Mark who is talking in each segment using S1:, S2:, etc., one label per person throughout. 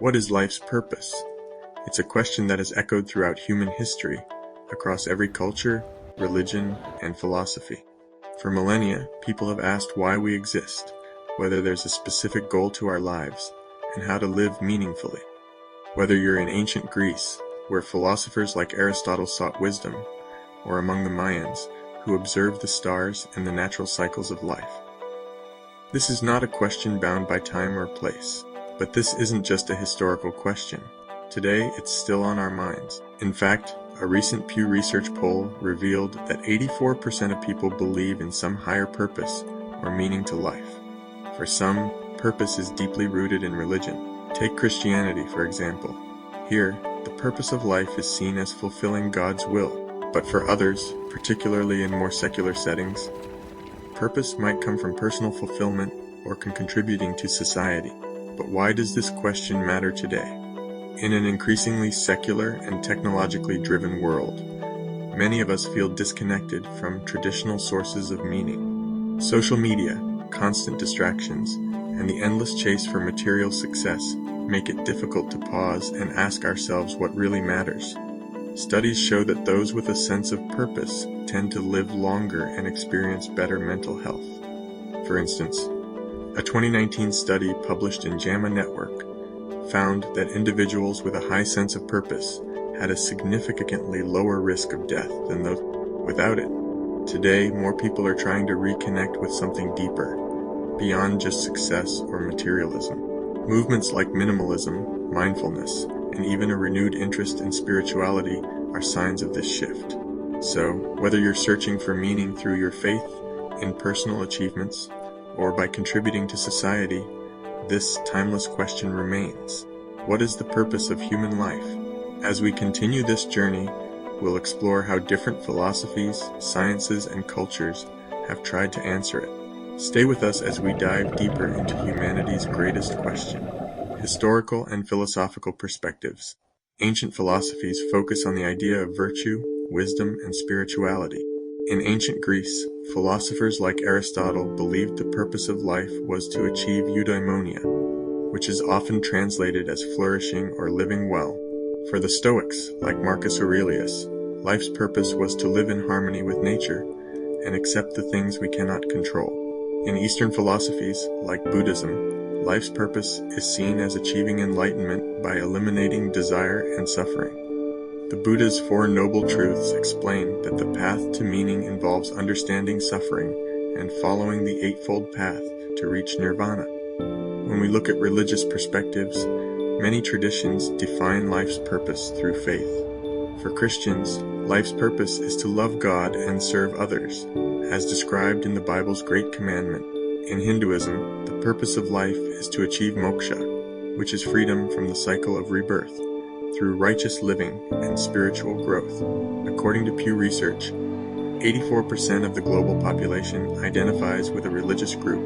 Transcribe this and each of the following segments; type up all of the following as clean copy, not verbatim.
S1: What is life's purpose? It's a question that has echoed throughout human history, across every culture, religion, and philosophy. For millennia, people have asked why we exist, whether there's a specific goal to our lives, and how to live meaningfully. Whether you're in ancient Greece, where philosophers like Aristotle sought wisdom, or among the Mayans, who observed the stars and the natural cycles of life. This is not a question bound by time or place, but this isn't just a historical question. Today, it's still on our minds. In fact, a recent Pew Research poll revealed that 84% of people believe in some higher purpose or meaning to life. For some, purpose is deeply rooted in religion. Take Christianity, for example. Here, the purpose of life is seen as fulfilling God's will. But for others, particularly in more secular settings, purpose might come from personal fulfillment or contributing to society. But why does this question matter today? In an increasingly secular and technologically driven world, many of us feel disconnected from traditional sources of meaning. Social media, constant distractions, and the endless chase for material success make it difficult to pause and ask ourselves what really matters. Studies show that those with a sense of purpose tend to live longer and experience better mental health. For instance, a 2019 study published in JAMA Network found that individuals with a high sense of purpose had a significantly lower risk of death than those without it. Today, more people are trying to reconnect with something deeper, beyond just success or materialism. Movements like minimalism, mindfulness, and even a renewed interest in spirituality are signs of this shift. So, whether you're searching for meaning through your faith, in personal achievements, or by contributing to society, this timeless question remains. What is the purpose of human life? As we continue this journey, we'll explore how different philosophies, sciences, and cultures have tried to answer it. Stay with us as we dive deeper into humanity's greatest question. Historical and philosophical perspectives. Ancient philosophies focus on the idea of virtue, wisdom, and spirituality. In ancient Greece, philosophers like Aristotle believed the purpose of life was to achieve eudaimonia, which is often translated as flourishing or living well. For the Stoics, like Marcus Aurelius, life's purpose was to live in harmony with nature and accept the things we cannot control. In Eastern philosophies, like Buddhism, life's purpose is seen as achieving enlightenment by eliminating desire and suffering. The Buddha's Four Noble Truths explain that the path to meaning involves understanding suffering and following the Eightfold Path to reach nirvana. When we look at religious perspectives, many traditions define life's purpose through faith. For Christians, life's purpose is to love God and serve others, as described in the Bible's Great Commandment. In Hinduism, the purpose of life is to achieve moksha, which is freedom from the cycle of rebirth, through righteous living and spiritual growth. According to Pew Research, 84% of the global population identifies with a religious group,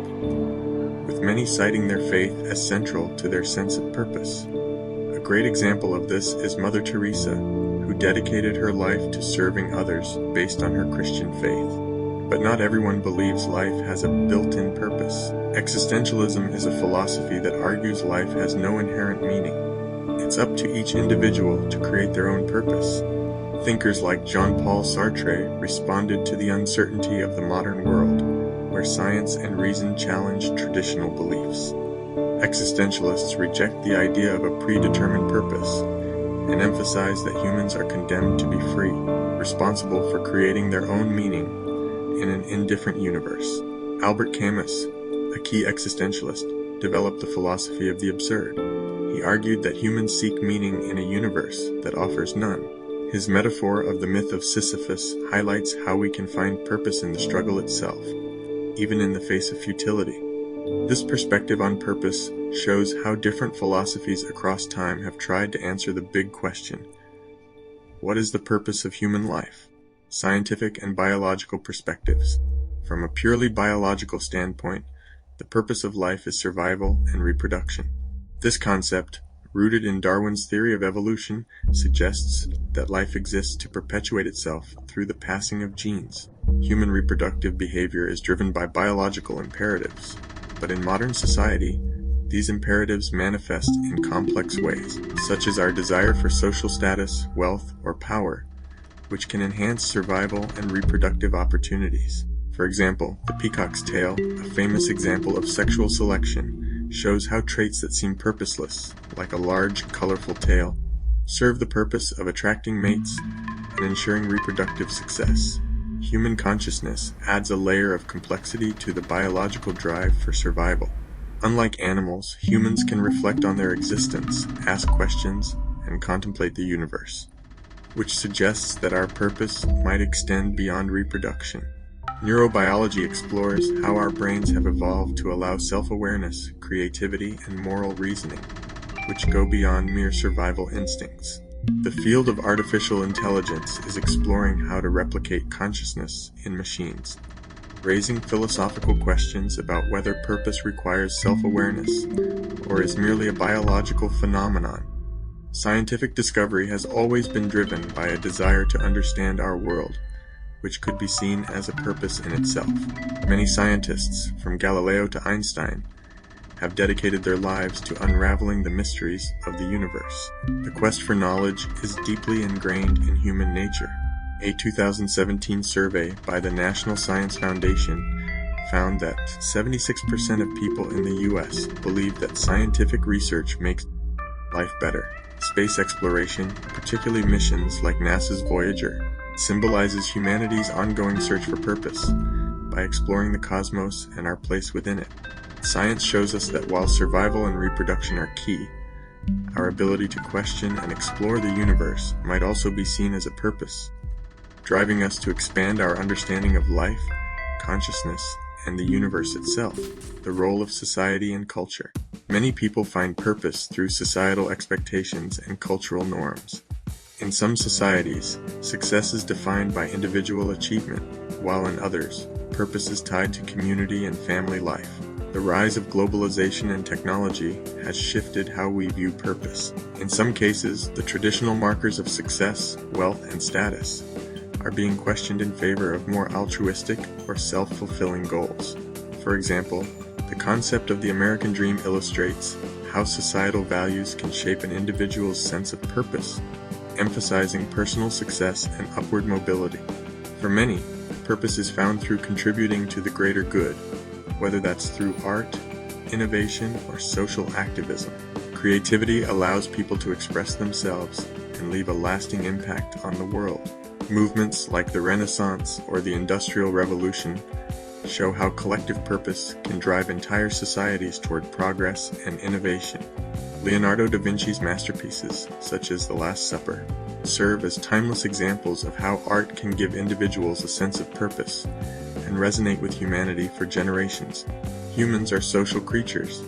S1: with many citing their faith as central to their sense of purpose. A great example of this is Mother Teresa, who dedicated her life to serving others based on her Christian faith. But not everyone believes life has a built-in purpose. Existentialism is a philosophy that argues life has no inherent meaning. It's up to each individual to create their own purpose. Thinkers like Jean-Paul Sartre responded to the uncertainty of the modern world, where science and reason challenge traditional beliefs. Existentialists reject the idea of a predetermined purpose and emphasize that humans are condemned to be free, responsible for creating their own meaning in an indifferent universe. Albert Camus, a key existentialist, developed the philosophy of the absurd. He argued that humans seek meaning in a universe that offers none. His metaphor of the myth of Sisyphus highlights how we can find purpose in the struggle itself, even in the face of futility. This perspective on purpose shows how different philosophies across time have tried to answer the big question: what is the purpose of human life? Scientific and biological perspectives. From a purely biological standpoint, the purpose of life is survival and reproduction. This concept, rooted in Darwin's theory of evolution, suggests that life exists to perpetuate itself through the passing of genes. Human reproductive behavior is driven by biological imperatives, but in modern society, these imperatives manifest in complex ways, such as our desire for social status, wealth, or power, which can enhance survival and reproductive opportunities. For example, the peacock's tail, a famous example of sexual selection, shows how traits that seem purposeless, like a large, colorful tail, serve the purpose of attracting mates and ensuring reproductive success. Human consciousness adds a layer of complexity to the biological drive for survival. Unlike animals, humans can reflect on their existence, ask questions, and contemplate the universe, which suggests that our purpose might extend beyond reproduction. Neurobiology explores how our brains have evolved to allow self-awareness, creativity, and moral reasoning, which go beyond mere survival instincts. The field of artificial intelligence is exploring how to replicate consciousness in machines, raising philosophical questions about whether purpose requires self-awareness or is merely a biological phenomenon. Scientific discovery has always been driven by a desire to understand our world, which could be seen as a purpose in itself. Many scientists, from Galileo to Einstein, have dedicated their lives to unraveling the mysteries of the universe. The quest for knowledge is deeply ingrained in human nature. A 2017 survey by the National Science Foundation found that 76% of people in the U.S. believe that scientific research makes life better. Space exploration, particularly missions like NASA's Voyager, symbolizes humanity's ongoing search for purpose by exploring the cosmos and our place within it. Science shows us that while survival and reproduction are key, our ability to question and explore the universe might also be seen as a purpose, driving us to expand our understanding of life, consciousness, and the universe itself. The role of society and culture. Many people find purpose through societal expectations and cultural norms. In some societies, success is defined by individual achievement, while in others, purpose is tied to community and family life. The rise of globalization and technology has shifted how we view purpose. In some cases, the traditional markers of success, wealth, and status are being questioned in favor of more altruistic or self-fulfilling goals. For example, the concept of the American dream illustrates how societal values can shape an individual's sense of purpose, emphasizing personal success and upward mobility. For many, purpose is found through contributing to the greater good, whether that's through art, innovation, or social activism. Creativity allows people to express themselves and leave a lasting impact on the world. Movements like the Renaissance or the Industrial Revolution show how collective purpose can drive entire societies toward progress and innovation. Leonardo da Vinci's masterpieces, such as The Last Supper, serve as timeless examples of how art can give individuals a sense of purpose and resonate with humanity for generations. Humans are social creatures,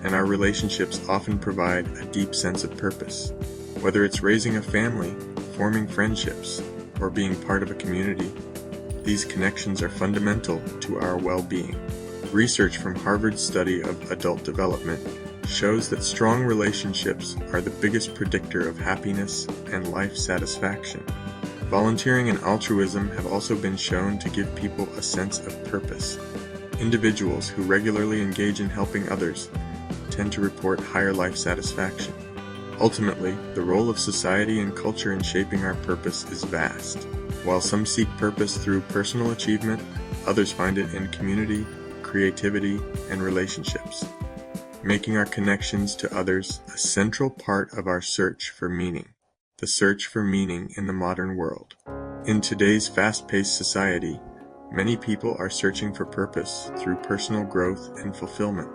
S1: and our relationships often provide a deep sense of purpose. Whether it's raising a family, forming friendships, or being part of a community, these connections are fundamental to our well-being. Research from Harvard's study of adult development shows that strong relationships are the biggest predictor of happiness and life satisfaction. Volunteering and altruism have also been shown to give people a sense of purpose. Individuals who regularly engage in helping others tend to report higher life satisfaction. Ultimately, the role of society and culture in shaping our purpose is vast. While some seek purpose through personal achievement, others find it in community, creativity, and relationships, making our connections to others a central part of our search for meaning. The search for meaning in the modern world. In today's fast-paced society, many people are searching for purpose through personal growth and fulfillment.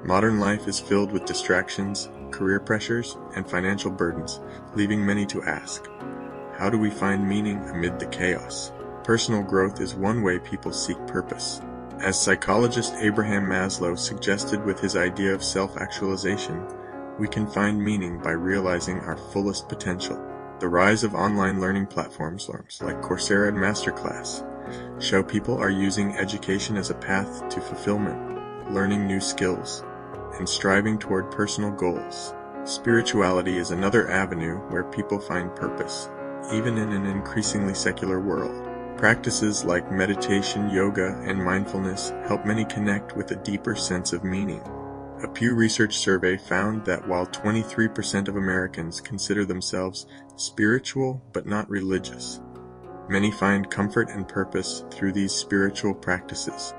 S1: Modern life is filled with distractions, career pressures, and financial burdens, leaving many to ask, how do we find meaning amid the chaos? Personal growth is one way people seek purpose. As psychologist Abraham Maslow suggested with his idea of self-actualization, we can find meaning by realizing our fullest potential. The rise of online learning platforms like Coursera and Masterclass show people are using education as a path to fulfillment, learning new skills, and striving toward personal goals. Spirituality is another avenue where people find purpose, even in an increasingly secular world. Practices like meditation, yoga, and mindfulness help many connect with a deeper sense of meaning. A Pew Research survey found that while 23% of Americans consider themselves spiritual but not religious, many find comfort and purpose through these spiritual practices.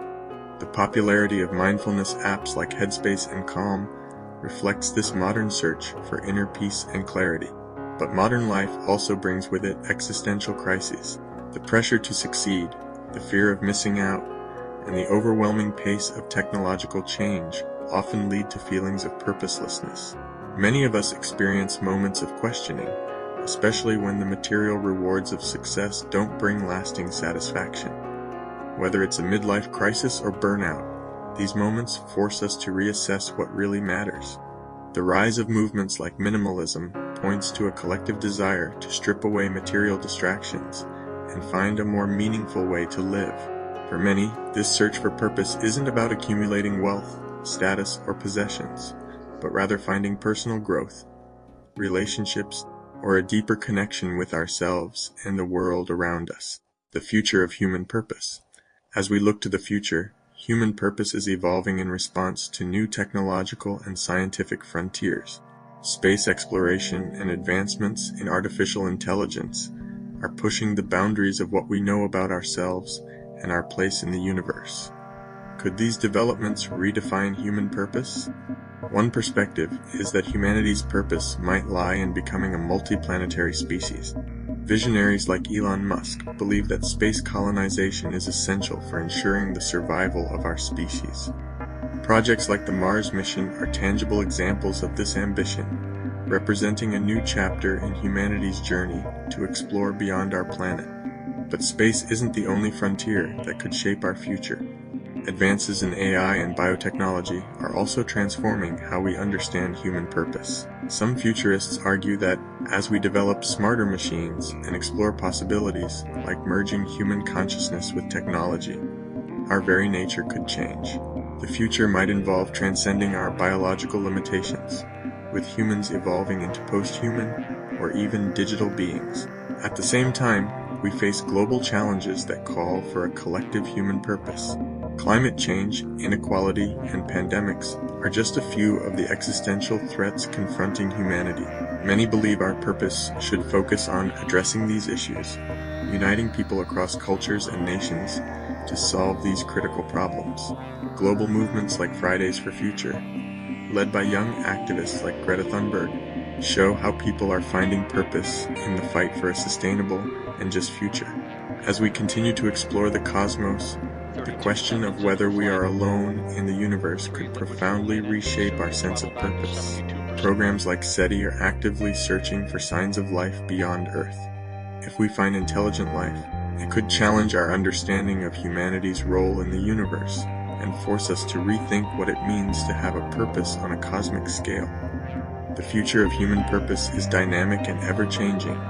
S1: The popularity of mindfulness apps like Headspace and Calm reflects this modern search for inner peace and clarity. But modern life also brings with it existential crises. The pressure to succeed, the fear of missing out, and the overwhelming pace of technological change often lead to feelings of purposelessness. Many of us experience moments of questioning, especially when the material rewards of success don't bring lasting satisfaction. Whether it's a midlife crisis or burnout, these moments force us to reassess what really matters. The rise of movements like minimalism points to a collective desire to strip away material distractions and find a more meaningful way to live. For many, this search for purpose isn't about accumulating wealth, status, or possessions, but rather finding personal growth, relationships, or a deeper connection with ourselves and the world around us. The future of human purpose. As we look to the future, human purpose is evolving in response to new technological and scientific frontiers. Space exploration and advancements in artificial intelligence are pushing the boundaries of what we know about ourselves and our place in the universe. Could these developments redefine human purpose? One perspective is that humanity's purpose might lie in becoming a multi-planetary species. Visionaries like Elon Musk believe that space colonization is essential for ensuring the survival of our species. Projects like the Mars mission are tangible examples of this ambition, representing a new chapter in humanity's journey to explore beyond our planet. But space isn't the only frontier that could shape our future. Advances in AI and biotechnology are also transforming how we understand human purpose. Some futurists argue that as we develop smarter machines and explore possibilities like merging human consciousness with technology, our very nature could change. The future might involve transcending our biological limitations, with humans evolving into post-human or even digital beings. At the same time, we face global challenges that call for a collective human purpose. Climate change, inequality, and pandemics are just a few of the existential threats confronting humanity. Many believe our purpose should focus on addressing these issues, uniting people across cultures and nations to solve these critical problems. Global movements like Fridays for Future, led by young activists like Greta Thunberg, show how people are finding purpose in the fight for a sustainable and just future. As we continue to explore the cosmos, the question of whether we are alone in the universe could profoundly reshape our sense of purpose. Programs like SETI are actively searching for signs of life beyond Earth. If we find intelligent life, it could challenge our understanding of humanity's role in the universe and force us to rethink what it means to have a purpose on a cosmic scale. The future of human purpose is dynamic and ever-changing,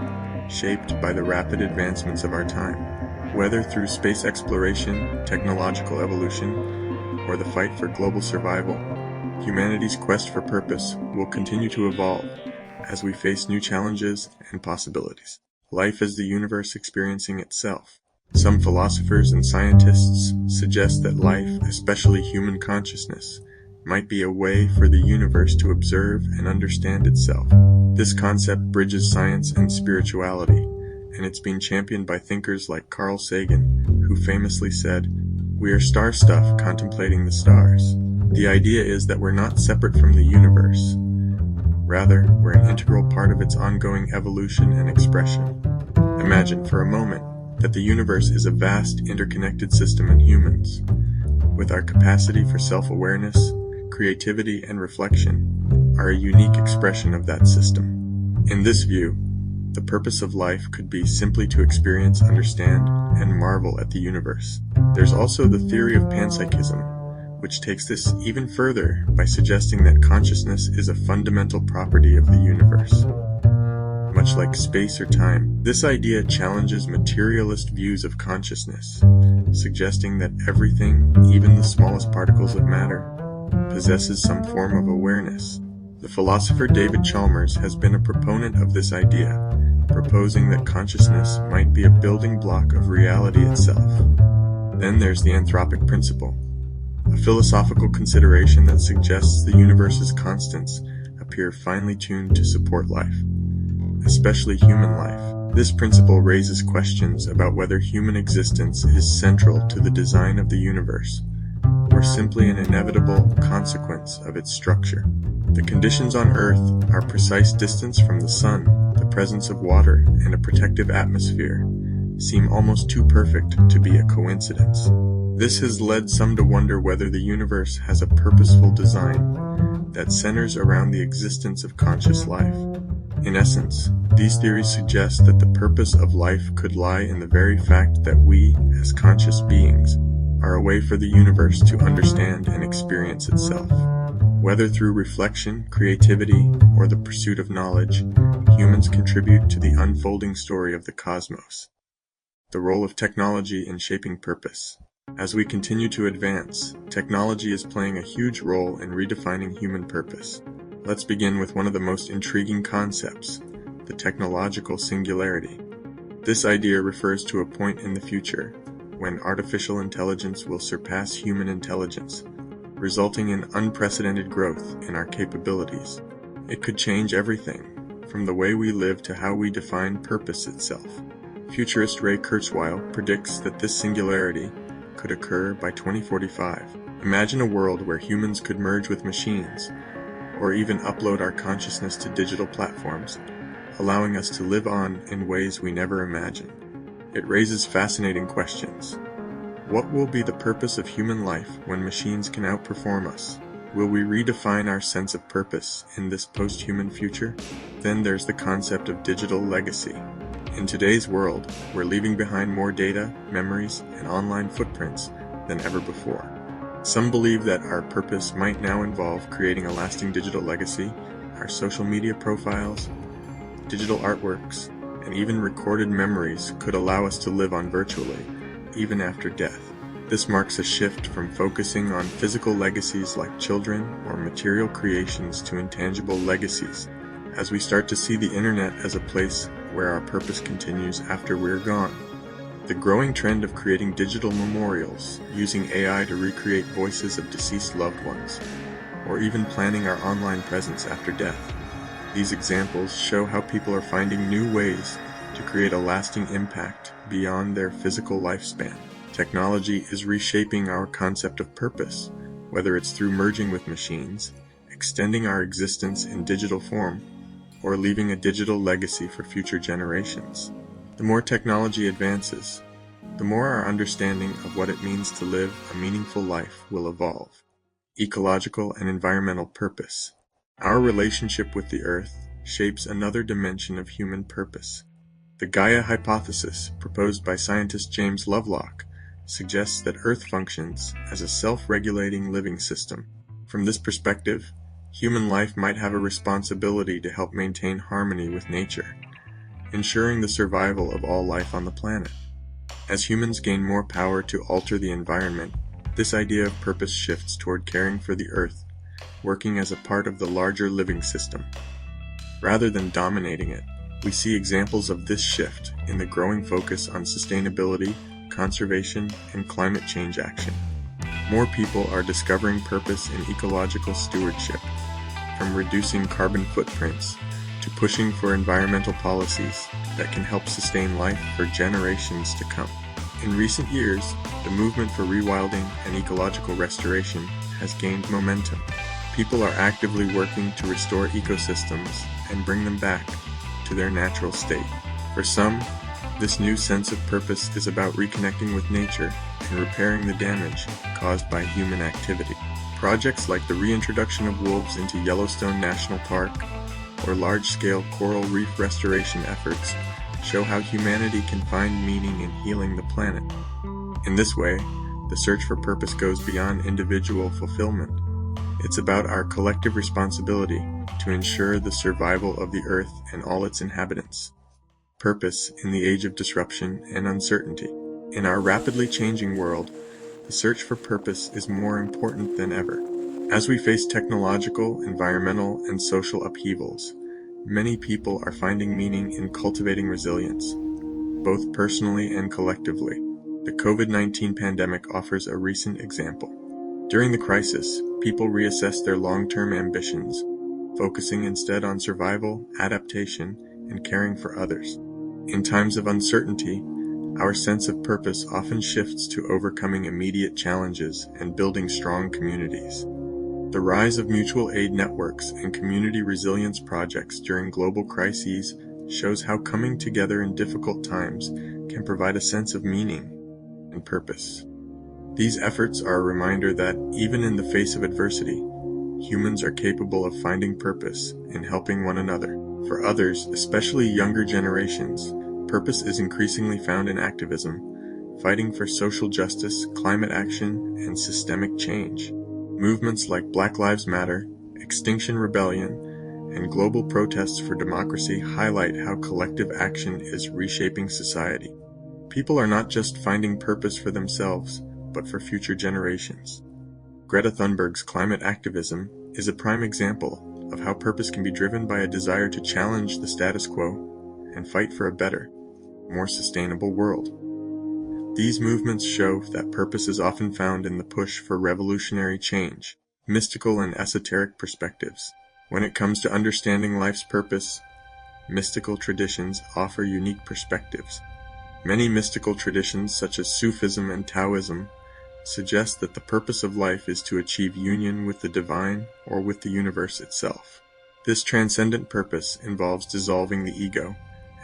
S1: shaped by the rapid advancements of our time. Whether through space exploration, technological evolution, or the fight for global survival, humanity's quest for purpose will continue to evolve as we face new challenges and possibilities. Life is the universe experiencing itself. Some philosophers and scientists suggest that life, especially human consciousness, might be a way for the universe to observe and understand itself. This concept bridges science and spirituality, and it's been championed by thinkers like Carl Sagan, who famously said, "We are star stuff contemplating the stars." The idea is that we're not separate from the universe. Rather, we're an integral part of its ongoing evolution and expression. Imagine for a moment that the universe is a vast, interconnected system, and humans, with our capacity for self-awareness, creativity, and reflection, are a unique expression of that system. In this view, the purpose of life could be simply to experience, understand, and marvel at the universe. There's also the theory of panpsychism, which takes this even further by suggesting that consciousness is a fundamental property of the universe. Much like space or time, this idea challenges materialist views of consciousness, suggesting that everything, even the smallest particles of matter, possesses some form of awareness. The philosopher David Chalmers has been a proponent of this idea, proposing that consciousness might be a building block of reality itself. Then there's the anthropic principle, a philosophical consideration that suggests the universe's constants appear finely tuned to support life, especially human life. This principle raises questions about whether human existence is central to the design of the universe, or simply an inevitable consequence of its structure. The conditions on Earth, our precise distance from the sun, the presence of water, and a protective atmosphere, seem almost too perfect to be a coincidence. This has led some to wonder whether the universe has a purposeful design that centers around the existence of conscious life. In essence, these theories suggest that the purpose of life could lie in the very fact that we, as conscious beings, are a way for the universe to understand and experience itself. Whether through reflection, creativity, or the pursuit of knowledge, humans contribute to the unfolding story of the cosmos. The role of technology in shaping purpose. As we continue to advance, technology is playing a huge role in redefining human purpose. Let's begin with one of the most intriguing concepts, the technological singularity. This idea refers to a point in the future when artificial intelligence will surpass human intelligence, resulting in unprecedented growth in our capabilities. It could change everything, from the way we live to how we define purpose itself. Futurist Ray Kurzweil predicts that this singularity could occur by 2045. Imagine a world where humans could merge with machines, or even upload our consciousness to digital platforms, allowing us to live on in ways we never imagined. It raises fascinating questions. What will be the purpose of human life when machines can outperform us? Will we redefine our sense of purpose in this post-human future? Then there's the concept of digital legacy. In today's world, we're leaving behind more data, memories, and online footprints than ever before. Some believe that our purpose might now involve creating a lasting digital legacy. Our social media profiles, digital artworks, and even recorded memories could allow us to live on virtually, even after death. This marks a shift from focusing on physical legacies like children or material creations to intangible legacies, as we start to see the internet as a place where our purpose continues after we're gone. The growing trend of creating digital memorials, using AI to recreate voices of deceased loved ones, or even planning our online presence after death. These examples show how people are finding new ways to create a lasting impact beyond their physical lifespan. Technology is reshaping our concept of purpose, whether it's through merging with machines, extending our existence in digital form, or leaving a digital legacy for future generations. The more technology advances, the more our understanding of what it means to live a meaningful life will evolve. Ecological and environmental purpose. Our relationship with the Earth shapes another dimension of human purpose. The Gaia hypothesis, proposed by scientist James Lovelock, suggests that Earth functions as a self-regulating living system. From this perspective, human life might have a responsibility to help maintain harmony with nature, ensuring the survival of all life on the planet. As humans gain more power to alter the environment, this idea of purpose shifts toward caring for the Earth, working as a part of the larger living system. Rather than dominating it, we see examples of this shift in the growing focus on sustainability, conservation, and climate change action. More people are discovering purpose in ecological stewardship, from reducing carbon footprints to pushing for environmental policies that can help sustain life for generations to come. In recent years, the movement for rewilding and ecological restoration has gained momentum. People are actively working to restore ecosystems and bring them back to their natural state. For some, this new sense of purpose is about reconnecting with nature and repairing the damage caused by human activity. Projects like the reintroduction of wolves into Yellowstone National Park or large-scale coral reef restoration efforts show how humanity can find meaning in healing the planet. In this way, the search for purpose goes beyond individual fulfillment. It's about our collective responsibility to ensure the survival of the Earth and all its inhabitants. Purpose in the age of disruption and uncertainty. In our rapidly changing world, the search for purpose is more important than ever. As we face technological, environmental, and social upheavals, many people are finding meaning in cultivating resilience, both personally and collectively. The COVID-19 pandemic offers a recent example. During the crisis, people reassess their long-term ambitions, focusing instead on survival, adaptation, and caring for others. In times of uncertainty, our sense of purpose often shifts to overcoming immediate challenges and building strong communities. The rise of mutual aid networks and community resilience projects during global crises shows how coming together in difficult times can provide a sense of meaning and purpose. These efforts are a reminder that, even in the face of adversity, humans are capable of finding purpose in helping one another. For others, especially younger generations, purpose is increasingly found in activism, fighting for social justice, climate action, and systemic change. Movements like Black Lives Matter, Extinction Rebellion, and global protests for democracy highlight how collective action is reshaping society. People are not just finding purpose for themselves, but for future generations. Greta Thunberg's climate activism is a prime example of how purpose can be driven by a desire to challenge the status quo and fight for a better, more sustainable world. These movements show that purpose is often found in the push for revolutionary change, mystical and esoteric perspectives. When it comes to understanding life's purpose, mystical traditions offer unique perspectives. Many mystical traditions, such as Sufism and Taoism, suggest that the purpose of life is to achieve union with the divine or with the universe itself. This transcendent purpose involves dissolving the ego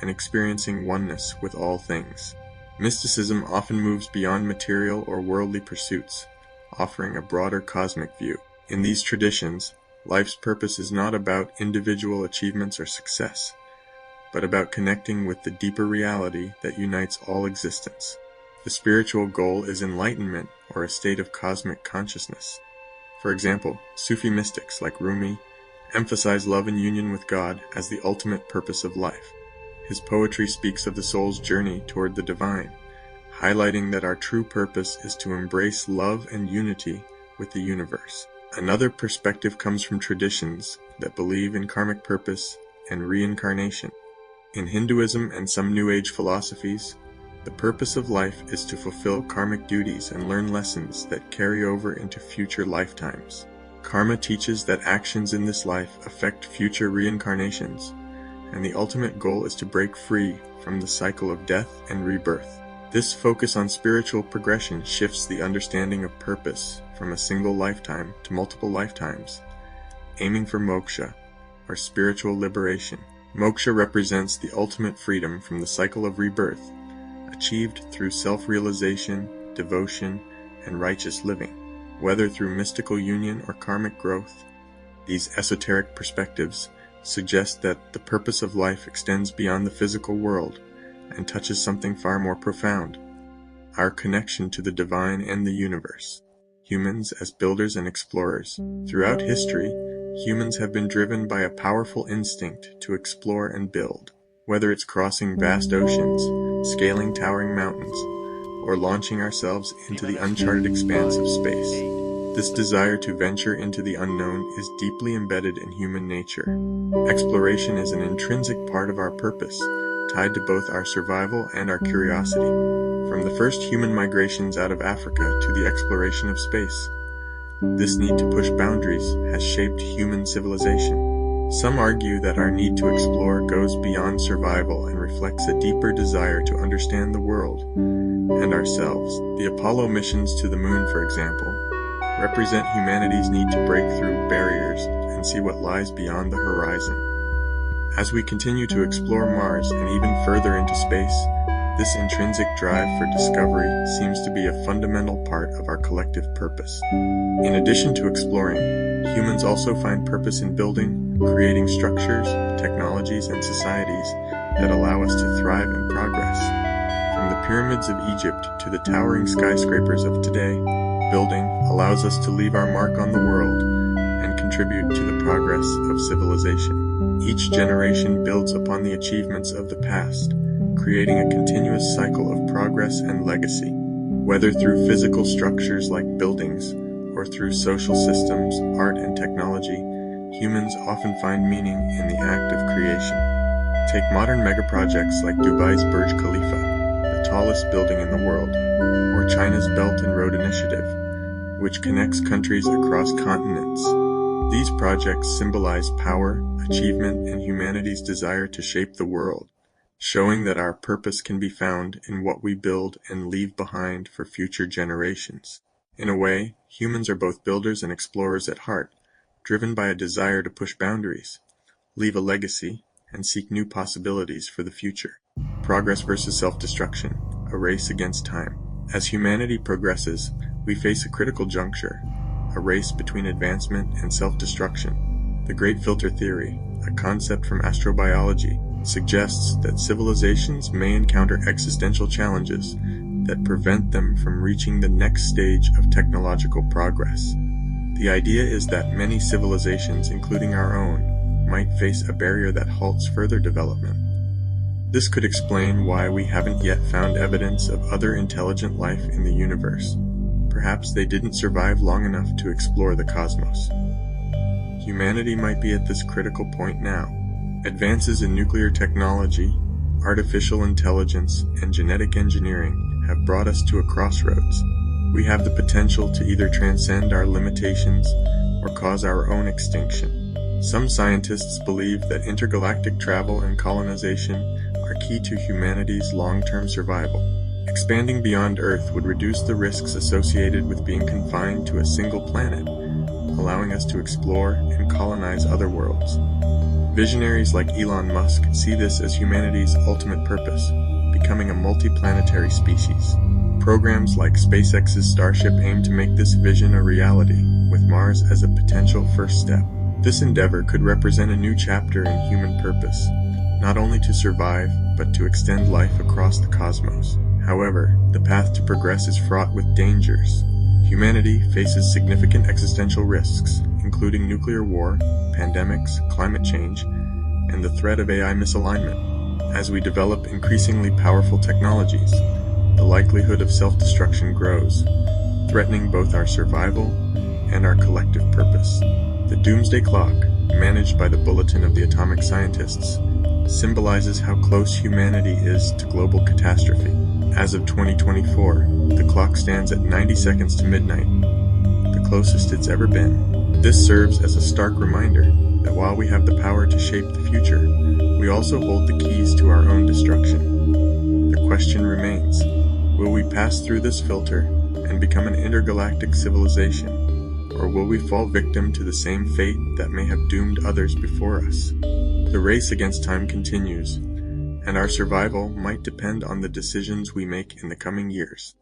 S1: and experiencing oneness with all things. Mysticism often moves beyond material or worldly pursuits, offering a broader cosmic view. In these traditions, life's purpose is not about individual achievements or success, but about connecting with the deeper reality that unites all existence. The spiritual goal is enlightenment or a state of cosmic consciousness. For example, Sufi mystics like Rumi emphasize love and union with God as the ultimate purpose of life. His poetry speaks of the soul's journey toward the divine, highlighting that our true purpose is to embrace love and unity with the universe. Another perspective comes from traditions that believe in karmic purpose and reincarnation. In Hinduism and some New Age philosophies, the purpose of life is to fulfill karmic duties and learn lessons that carry over into future lifetimes. Karma teaches that actions in this life affect future reincarnations, and the ultimate goal is to break free from the cycle of death and rebirth. This focus on spiritual progression shifts the understanding of purpose from a single lifetime to multiple lifetimes, aiming for moksha, or spiritual liberation. Moksha represents the ultimate freedom from the cycle of rebirth, achieved through self-realization, devotion, and righteous living. Whether through mystical union or karmic growth, these esoteric perspectives suggest that the purpose of life extends beyond the physical world and touches something far more profound: our connection to the divine and the universe. Humans as builders and explorers. Throughout history, humans have been driven by a powerful instinct to explore and build. Whether it's crossing vast oceans, scaling towering mountains, or launching ourselves into the uncharted expanse of space, this desire to venture into the unknown is deeply embedded in human nature. Exploration is an intrinsic part of our purpose, tied to both our survival and our curiosity. From the first human migrations out of Africa to the exploration of space, this need to push boundaries has shaped human civilization. Some argue that our need to explore goes beyond survival and reflects a deeper desire to understand the world and ourselves. The Apollo missions to the moon, for example, represent humanity's need to break through barriers and see what lies beyond the horizon. As we continue to explore Mars and even further into space, this intrinsic drive for discovery seems to be a fundamental part of our collective purpose. In addition to exploring, humans also find purpose in building, creating structures, technologies, and societies that allow us to thrive and progress. From the pyramids of Egypt to the towering skyscrapers of today, building allows us to leave our mark on the world and contribute to the progress of civilization. Each generation builds upon the achievements of the past, creating a continuous cycle of progress and legacy. Whether through physical structures like buildings or through social systems, art, and technology, humans often find meaning in the act of creation. Take modern megaprojects like Dubai's Burj Khalifa, the tallest building in the world, or China's Belt and Road Initiative. which connects countries across continents. These projects symbolize power, achievement, and humanity's desire to shape the world, showing that our purpose can be found in what we build and leave behind for future generations. In a way, humans are both builders and explorers at heart, driven by a desire to push boundaries, leave a legacy, and seek new possibilities for the future. Progress versus self-destruction, a race against time. As humanity progresses, we face a critical juncture, a race between advancement and self-destruction. The Great Filter Theory, a concept from astrobiology, suggests that civilizations may encounter existential challenges that prevent them from reaching the next stage of technological progress. The idea is that many civilizations, including our own, might face a barrier that halts further development. This could explain why we haven't yet found evidence of other intelligent life in the universe. Perhaps they didn't survive long enough to explore the cosmos. Humanity might be at this critical point now. Advances in nuclear technology, artificial intelligence, and genetic engineering have brought us to a crossroads. We have the potential to either transcend our limitations or cause our own extinction. Some scientists believe that intergalactic travel and colonization are key to humanity's long-term survival. Expanding beyond Earth would reduce the risks associated with being confined to a single planet, allowing us to explore and colonize other worlds. Visionaries like Elon Musk see this as humanity's ultimate purpose, becoming a multi-planetary species. Programs like SpaceX's Starship aim to make this vision a reality, with Mars as a potential first step. This endeavor could represent a new chapter in human purpose, not only to survive, but to extend life across the cosmos. However, the path to progress is fraught with dangers. Humanity faces significant existential risks, including nuclear war, pandemics, climate change, and the threat of AI misalignment. As we develop increasingly powerful technologies, the likelihood of self-destruction grows, threatening both our survival and our collective purpose. The Doomsday Clock, managed by the Bulletin of the Atomic Scientists, symbolizes how close humanity is to global catastrophe. As of 2024, the clock stands at 90 seconds to midnight, the closest it's ever been. This serves as a stark reminder that while we have the power to shape the future, we also hold the keys to our own destruction. The question remains, will we pass through this filter and become an intergalactic civilization, or will we fall victim to the same fate that may have doomed others before us? The race against time continues, and our survival might depend on the decisions we make in the coming years.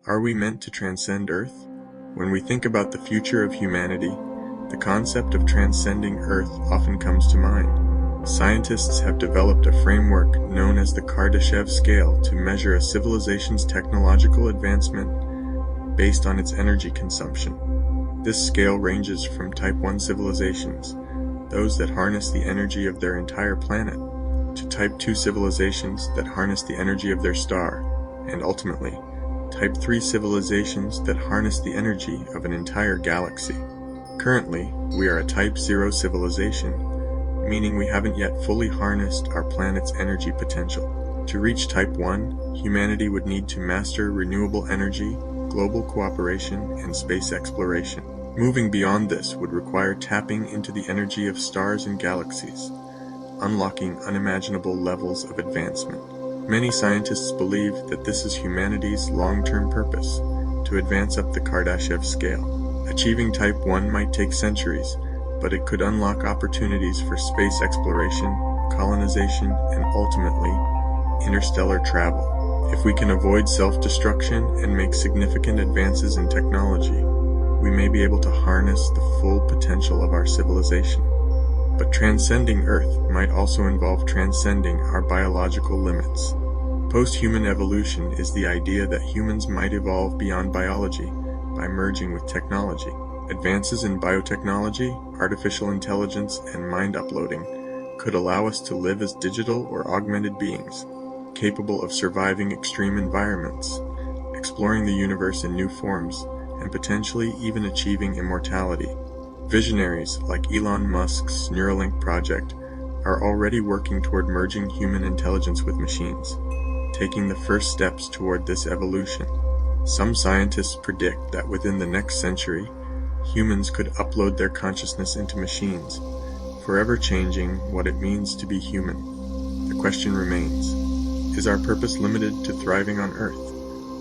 S1: Are we meant to transcend Earth? When we think about the future of humanity, the concept of transcending Earth often comes to mind. Scientists have developed a framework known as the Kardashev scale to measure a civilization's technological advancement based on its energy consumption. This scale ranges from Type 1 civilizations, those that harness the energy of their entire planet, to Type 2 civilizations that harness the energy of their star, and ultimately, Type 3 civilizations that harness the energy of an entire galaxy. Currently, we are a Type 0 civilization, meaning we haven't yet fully harnessed our planet's energy potential. To reach Type 1, humanity would need to master renewable energy, global cooperation, and space exploration. Moving beyond this would require tapping into the energy of stars and galaxies, unlocking unimaginable levels of advancement. Many scientists believe that this is humanity's long-term purpose, to advance up the Kardashev scale. Achieving Type 1 might take centuries, but it could unlock opportunities for space exploration, colonization, and ultimately, interstellar travel. If we can avoid self-destruction and make significant advances in technology, we may be able to harness the full potential of our civilization. But transcending Earth might also involve transcending our biological limits. Post-human evolution is the idea that humans might evolve beyond biology by merging with technology. Advances in biotechnology, artificial intelligence, and mind uploading could allow us to live as digital or augmented beings, capable of surviving extreme environments, exploring the universe in new forms, and potentially even achieving immortality. Visionaries like Elon Musk's Neuralink project are already working toward merging human intelligence with machines, taking the first steps toward this evolution. Some scientists predict that within the next century, humans could upload their consciousness into machines, forever changing what it means to be human. The question remains, is our purpose limited to thriving on Earth,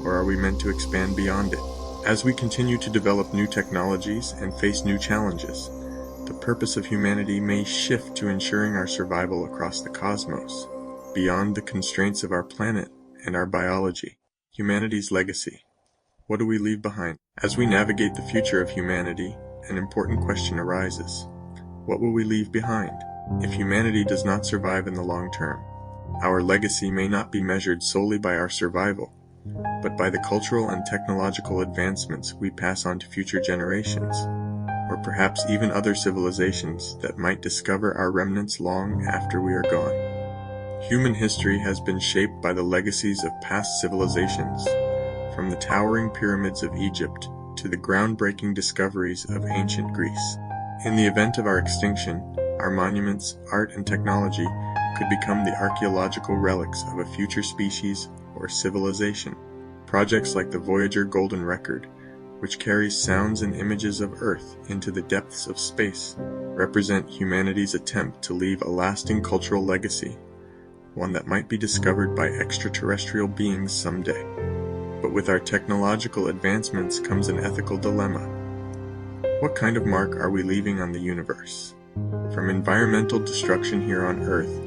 S1: or are we meant to expand beyond it? As we continue to develop new technologies and face new challenges, the purpose of humanity may shift to ensuring our survival across the cosmos, beyond the constraints of our planet and our biology. Humanity's legacy. What do we leave behind? As we navigate the future of humanity, an important question arises. What will we leave behind? If humanity does not survive in the long term, our legacy may not be measured solely by our survival, but by the cultural and technological advancements we pass on to future generations, or perhaps even other civilizations that might discover our remnants long after we are gone. Human history has been shaped by the legacies of past civilizations, from the towering pyramids of Egypt to the groundbreaking discoveries of ancient Greece. In the event of our extinction, our monuments, art, and technology could become the archaeological relics of a future species or civilization. Projects like the Voyager Golden Record, which carries sounds and images of Earth into the depths of space, represent humanity's attempt to leave a lasting cultural legacy, one that might be discovered by extraterrestrial beings someday. But with our technological advancements comes an ethical dilemma. What kind of mark are we leaving on the universe? From environmental destruction here on Earth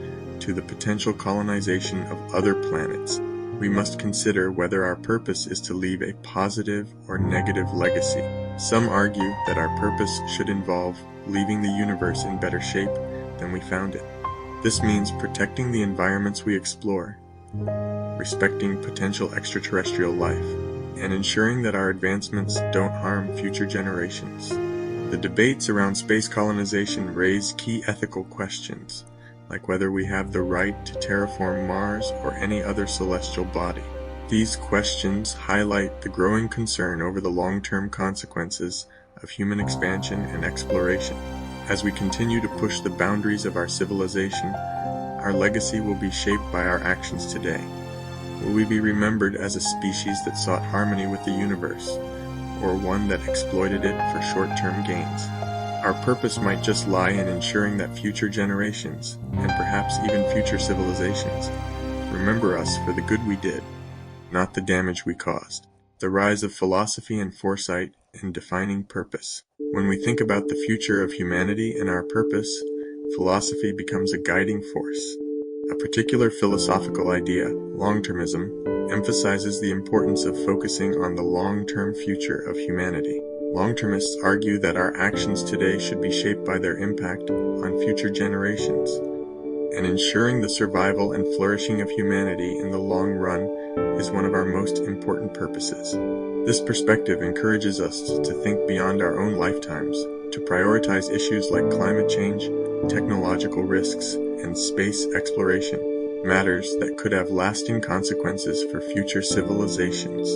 S1: to the potential colonization of other planets, we must consider whether our purpose is to leave a positive or negative legacy. Some argue that our purpose should involve leaving the universe in better shape than we found it. This means protecting the environments we explore, respecting potential extraterrestrial life, and ensuring that our advancements don't harm future generations. The debates around space colonization raise key ethical questions, like whether we have the right to terraform Mars or any other celestial body. These questions highlight the growing concern over the long-term consequences of human expansion and exploration. As we continue to push the boundaries of our civilization, our legacy will be shaped by our actions today. Will we be remembered as a species that sought harmony with the universe, or one that exploited it for short-term gains? Our purpose might just lie in ensuring that future generations, and perhaps even future civilizations, remember us for the good we did, not the damage we caused. The rise of philosophy and foresight in defining purpose. When we think about the future of humanity and our purpose, philosophy becomes a guiding force. A particular philosophical idea, long-termism, emphasizes the importance of focusing on the long-term future of humanity. Long-termists argue that our actions today should be shaped by their impact on future generations, and ensuring the survival and flourishing of humanity in the long run is one of our most important purposes. This perspective encourages us to think beyond our own lifetimes, to prioritize issues like climate change, technological risks, and space exploration, matters that could have lasting consequences for future civilizations.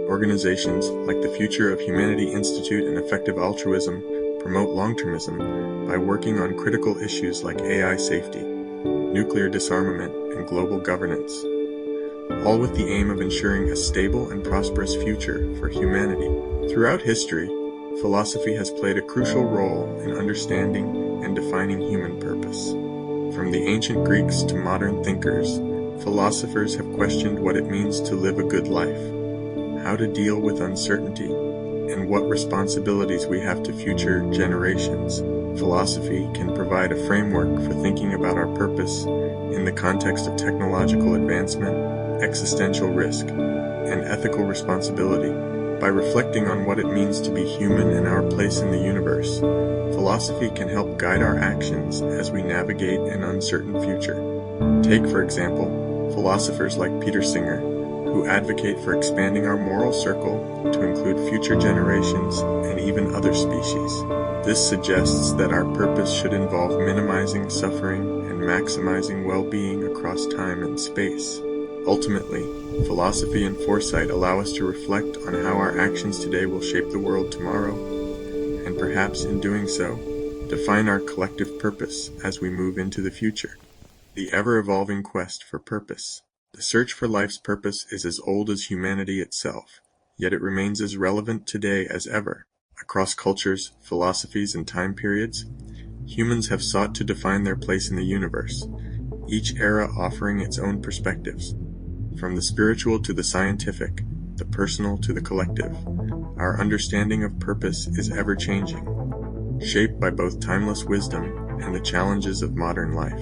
S1: Organizations like the Future of Humanity Institute and Effective Altruism promote long-termism by working on critical issues like AI safety, nuclear disarmament, and global governance, all with the aim of ensuring a stable and prosperous future for humanity. Throughout history, philosophy has played a crucial role in understanding and defining human purpose. From the ancient Greeks to modern thinkers, philosophers have questioned what it means to live a good life, how to deal with uncertainty, and what responsibilities we have to future generations. Philosophy can provide a framework for thinking about our purpose in the context of technological advancement, existential risk, and ethical responsibility. By reflecting on what it means to be human and our place in the universe, philosophy can help guide our actions as we navigate an uncertain future. Take, for example, philosophers like Peter Singer, who advocate for expanding our moral circle to include future generations and even other species. This suggests that our purpose should involve minimizing suffering and maximizing well-being across time and space. Ultimately, philosophy and foresight allow us to reflect on how our actions today will shape the world tomorrow, and perhaps in doing so, define our collective purpose as we move into the future. The ever-evolving quest for purpose. The search for life's purpose is as old as humanity itself, yet it remains as relevant today as ever. Across cultures, philosophies, and time periods, humans have sought to define their place in the universe, each era offering its own perspectives. From the spiritual to the scientific, the personal to the collective, our understanding of purpose is ever-changing, shaped by both timeless wisdom and the challenges of modern life.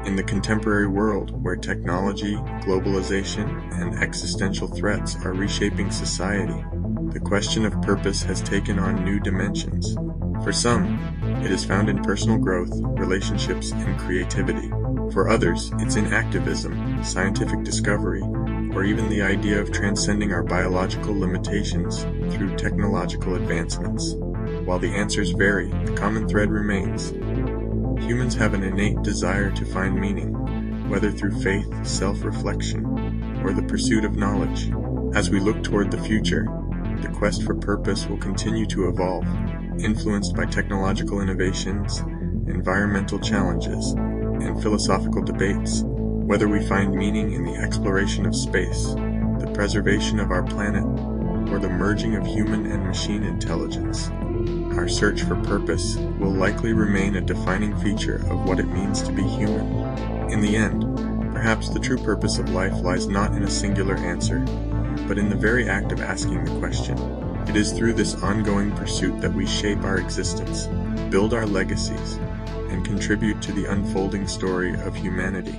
S1: In the contemporary world, where technology, globalization, and existential threats are reshaping society, the question of purpose has taken on new dimensions. For some, it is found in personal growth, relationships, and creativity. For others, it's in activism, scientific discovery, or even the idea of transcending our biological limitations through technological advancements. While the answers vary, the common thread remains. Humans have an innate desire to find meaning, whether through faith, self-reflection, or the pursuit of knowledge. As we look toward the future, the quest for purpose will continue to evolve, influenced by technological innovations, environmental challenges, and philosophical debates. Whether we find meaning in the exploration of space, the preservation of our planet, or the merging of human and machine intelligence, our search for purpose will likely remain a defining feature of what it means to be human. In the end, perhaps the true purpose of life lies not in a singular answer, but in the very act of asking the question. It is through this ongoing pursuit that we shape our existence, build our legacies, and contribute to the unfolding story of humanity.